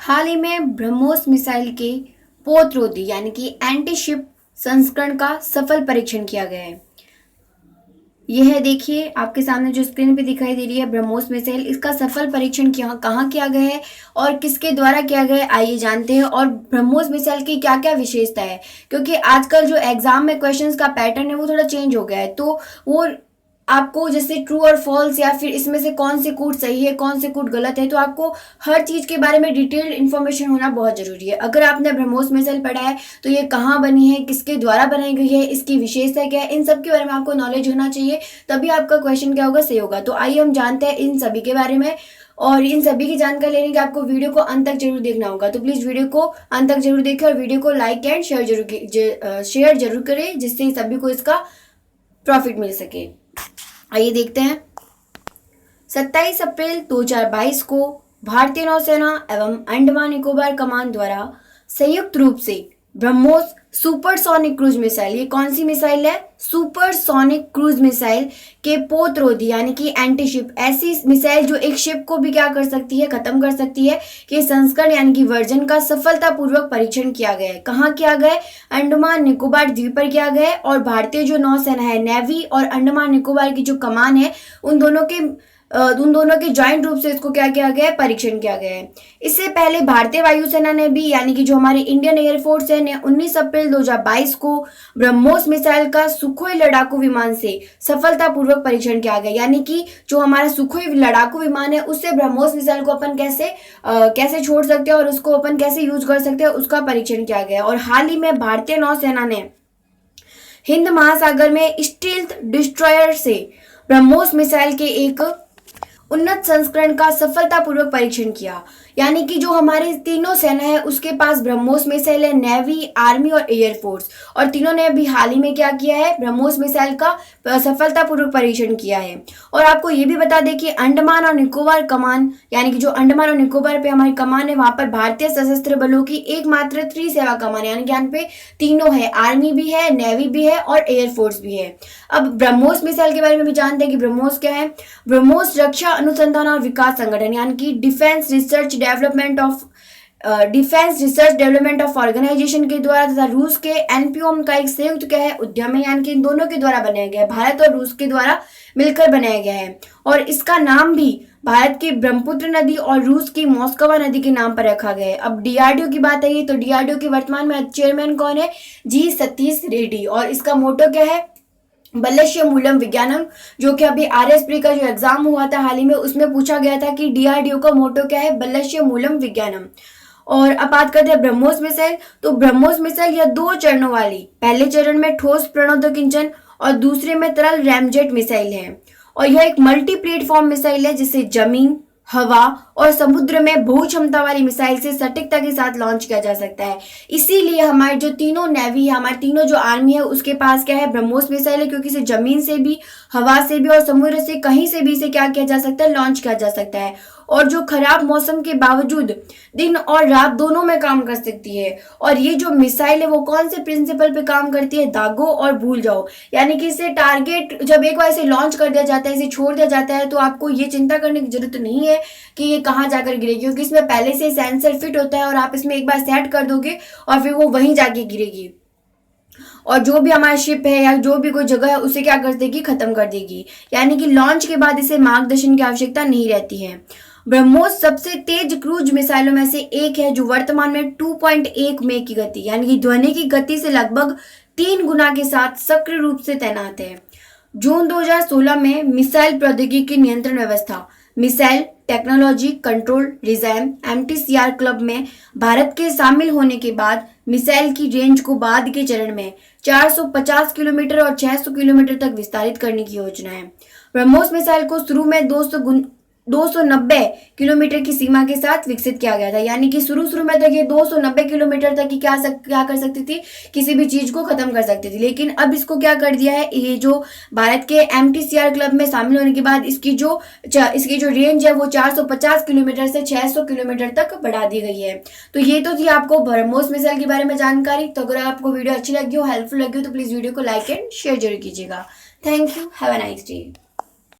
हाल ही में ब्रह्मोस मिसाइल के पोतरोधी यानी कि एंटी शिप संस्करण का सफल परीक्षण किया गया है। यह है, देखिए आपके सामने जो स्क्रीन पे दिखाई दे रही है ब्रह्मोस मिसाइल, इसका सफल परीक्षण कहाँ किया गया है और किसके द्वारा किया गया है, आइए जानते हैं। और ब्रह्मोस मिसाइल की क्या क्या विशेषता है, क्योंकि आजकल जो एग्जाम में क्वेश्चंस का पैटर्न है वो थोड़ा चेंज हो गया है, तो वो आपको जैसे ट्रू और फॉल्स या फिर इसमें से कौन से कूट सही है कौन से कूट गलत है, तो आपको हर चीज के बारे में डिटेल्ड इन्फॉर्मेशन होना बहुत जरूरी है। अगर आपने ब्रह्मोस मिसाइल पढ़ा है तो ये कहाँ बनी है, किसके द्वारा बनाई गई है, इसकी विशेषता क्या है, इन सब के बारे में आपको नॉलेज होना चाहिए, तभी आपका क्वेश्चन क्या होगा, सही होगा। तो आइए हम जानते हैं इन सभी के बारे में। और इन सभी की जानकारी लेने के आपको वीडियो को अंत तक जरूर देखना होगा, तो प्लीज वीडियो को अंत तक जरूर देखें और वीडियो को लाइक एंड शेयर जरूर करें, जिससे सभी को इसका प्रॉफिट मिल सके। आइए देखते हैं। 27 अप्रैल 2022 को भारतीय नौसेना एवं अंडमान निकोबार कमान द्वारा संयुक्त रूप से ब्रह्मोस सुपरसोनिक क्रूज मिसाइल, ये कौन सी मिसाइल है, सुपरसोनिक क्रूज मिसाइल के पोतरोधी यानी कि एंटी शिप, ऐसी मिसाइल जो एक शिप को भी क्या कर सकती है, खत्म कर सकती है, कि संस्करण यानी कि वर्जन का सफलतापूर्वक परीक्षण किया गया है। कहाँ किया गया है, अंडमान निकोबार द्वीप पर किया गया है। और भारतीय जो नौसेना है, नेवी और अंडमान निकोबार की जो कमान है, उन दोनों के ज्वाइंट रूप से इसको क्या किया गया है, परीक्षण किया गया है। इससे पहले भारतीय वायुसेना ने भी यानी कि जो हमारी इंडियन एयरफोर्स है ने 19 अप्रैल 2022 को ब्रह्मोस मिसाइल का सुखोई लड़ाकू विमान से सफलतापूर्वक परीक्षण किया गया। यानी कि जो हमारा सुखोई लड़ाकू विमान है उससे ब्रह्मोस मिसाइल को अपन कैसे छोड़ सकते हैं और उसको अपन कैसे यूज कर सकते हैं, उसका परीक्षण किया गया। और हाल ही में भारतीय नौसेना ने हिंद महासागर में स्टील्थ डिस्ट्रॉयर से ब्रह्मोस मिसाइल के एक उन्नत संस्करण का सफलतापूर्वक परीक्षण किया। यानी कि जो हमारे तीनों सेना है उसके पास ब्रह्मोस मिसाइल है, नेवी, आर्मी और एयरफोर्स, और तीनों ने अभी हाल ही में क्या किया है, ब्रह्मोस मिसाइल का सफलतापूर्वक परीक्षण किया है। और आपको ये भी बता दें कि अंडमान और निकोबार कमान यानी कि जो अंडमान और निकोबार पे हमारी कमान है, वहां पर भारतीय सशस्त्र बलों की एकमात्र त्रिसेवा कमान, यानी कि यहाँ पे तीनों है, आर्मी भी है, नेवी भी है और एयरफोर्स भी है। अब ब्रह्मोस मिसाइल के बारे में भी जानते हैं कि ब्रह्मोस क्या है। ब्रह्मोस रक्षा अनुसंधान और विकास संगठन यानी कि defence research development of organisation के द्वारा तथा रूस के एनपीओम का एक संयुक्त क्या है, उद्यम है, यानी कि इन दोनों के द्वारा बनाया गया है, भारत और रूस के द्वारा मिलकर बनाया गया है। और इसका नाम भी भारत की ब्रह्मपुत्र नदी और रूस की मॉस्कोवा नदी के नाम पर रखा गया है। अब डीआरडीओ की बात आई तो डीआरडीओ के वर्तमान में चेयरमैन कौन है, जी सतीश रेड्डी। और इसका मोटो क्या है, बलश्य मूलम विज्ञानम, जो कि अभी आरएसप्री का जो एग्जाम हुआ था हाल ही में उसमें पूछा गया था कि डीआरडीओ का मोटो क्या है, बलश्य मूलम विज्ञानम। और अब बात करते हैं ब्रह्मोस मिसाइल। तो ब्रह्मोस मिसाइल यह 2 चरणों वाली, पहले चरण में ठोस प्रणोदक इंजन और दूसरे में तरल रैमजेट मिसाइल है। और यह एक मल्टी प्लेटफॉर्म मिसाइल है जिसे जमीन, हवा और समुद्र में बहु क्षमता वाली मिसाइल से सटीकता के साथ लॉन्च किया जा सकता है। इसीलिए हमारे जो तीनों नेवी है, हमारे तीनों जो आर्मी है, उसके पास क्या है, ब्रह्मोस मिसाइल है, क्योंकि इसे जमीन से भी, हवा से भी और समुद्र से कहीं से भी इसे क्या किया जा सकता है, लॉन्च किया जा सकता है। और जो खराब मौसम के बावजूद दिन और रात दोनों में काम कर सकती है। और ये जो मिसाइल है वो कौन से प्रिंसिपल पे काम करती है, दागो और भूल जाओ, यानी कि इसे टारगेट जब एक बार इसे लॉन्च कर दिया जाता है, इसे छोड़ दिया जाता है, तो आपको ये चिंता करने की जरूरत नहीं है कि ये कहाँ जाकर गिरेगी, क्योंकि इसमें पहले से सेंसर फिट होता है और आप इसमें एक बार सेट कर दोगे और फिर वो वहीं जाके गिरेगी और जो भी हमारा शिप है या जो भी कोई जगह है उसे क्या कर देगी, खत्म कर देगी। यानी कि लॉन्च के बाद इसे मार्गदर्शन की आवश्यकता नहीं रहती है। ब्रह्मोस सबसे तेज क्रूज मिसाइलों में से एक है जो वर्तमान में 2.1 मेक की गति यानी कि ध्वनि की गति से लगभग 3 गुना के साथ सक्रिय रूप से तैनात है। जून 2016 में मिसाइल प्रौद्योगिकी नियंत्रण व्यवस्था, missile technology control regime MTCR club में भारत के शामिल होने के बाद मिसाइल की रेंज को बाद के चरण में 450 किलोमीटर और 600 किलोमीटर तक विस्तारित करने की योजना है। ब्रह्मोस मिसाइल को शुरू में 290 किलोमीटर की सीमा के साथ विकसित किया गया था, यानी कि शुरू में तक ये 290 किलोमीटर तक की क्या कर सकती थी, किसी भी चीज को खत्म कर सकती थी। लेकिन अब इसको क्या कर दिया है, ये जो भारत के एमटीसीआर क्लब में शामिल होने के बाद इसकी जो रेंज है वो 450 किलोमीटर से 600 किलोमीटर तक बढ़ा दी गई है। तो ये तो थी आपको ब्रह्मोस मिसाइल के बारे में जानकारी। तो अगर आपको वीडियो अच्छी लगी हो, हेल्पफुल लगी हो, तो प्लीज वीडियो को लाइक एंड शेयर जरूर कीजिएगा। Thank you, have a nice day.